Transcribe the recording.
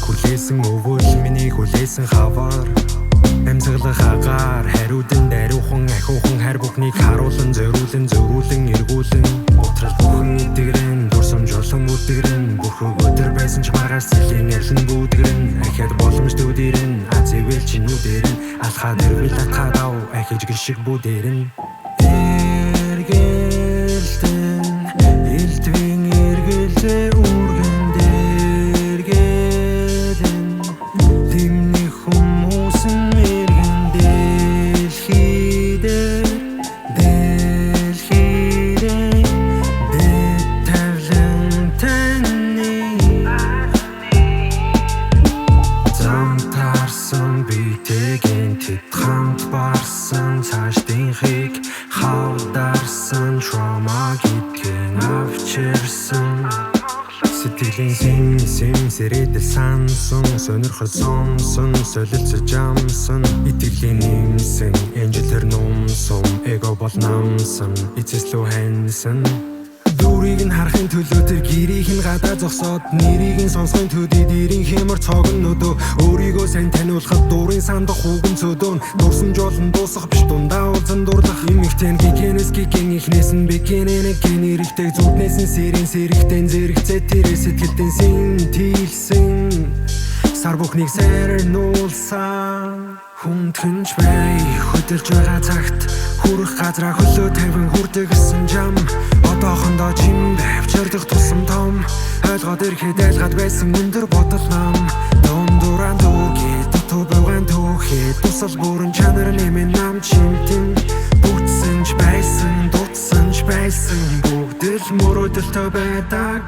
хүлээсэн өвөл миний хүлээсэн хавар амьсгалах агаар хариудан даруйхан ахиухан хар бүхнийг харуулан зориулан эргүүлэн утрал бүхэн идэгрэн дурсамж улам үдгэрэн бүхэн өдөр байсан ч маргаас цэлийн арилан бүүдгэрэн ахиад боломжтууд ирэн азэвэл чинүүдэрэн алхаад ирвэл атхадав ахиж гიშиг бүдэрэн эргэлтэн элдвэн эргэлзээ үргэн дэргэлэн тэмний хүмүүсэн мэргэн дэлхийдэр дэттавлан таны замтарсан битэгэн тэд хамт барсан цаашдынхыг хавдарсан trauma гэдгийг авчирсан сэтгэлийн сэм сэрэдэл сансан сонирхол сонсон солилцож амсан итгэлийн нэмсэн энжлэр нумсан эго бол намсан эцэслүү хансан дүүрийг нь харахын төлөө тэр гэрийг нь гадаа зогсоод нэрийг нь сонсохын төдий дэрийн хэмэр цогнодөө өөрийгөө сайн таниулахад дуурын сандах хүүгэн цөдөөн дурсан жолн дуусах биш дундаа уулзан дурлах эмэгтэй гикэнэс гикэн ихнээс нь бикэнэнэ гэнэрэгтэй зүрнээс нь сэрэгтэй зэрэгцээ тэрэ сэтгэлдэн синтилсэн сар бүхнийг сэрнүүлсэн хүндхэнж бай хөдөлж байгаа цагт хүрэх газраа хөлөө тавин хүрдэг гэсэн жам одоохондоо чим авчирдах тусам том ойлгоод ирэхэд айлгаад байсан өндөр бодол нам дундуран дүүгээ дутуу бавган түүхээ тусал бүрэн чанар нэмэн нам чимтэн бүтсэн ч байсан дутсан ч байсан бүгд л мөрөөдөлтөө байдаг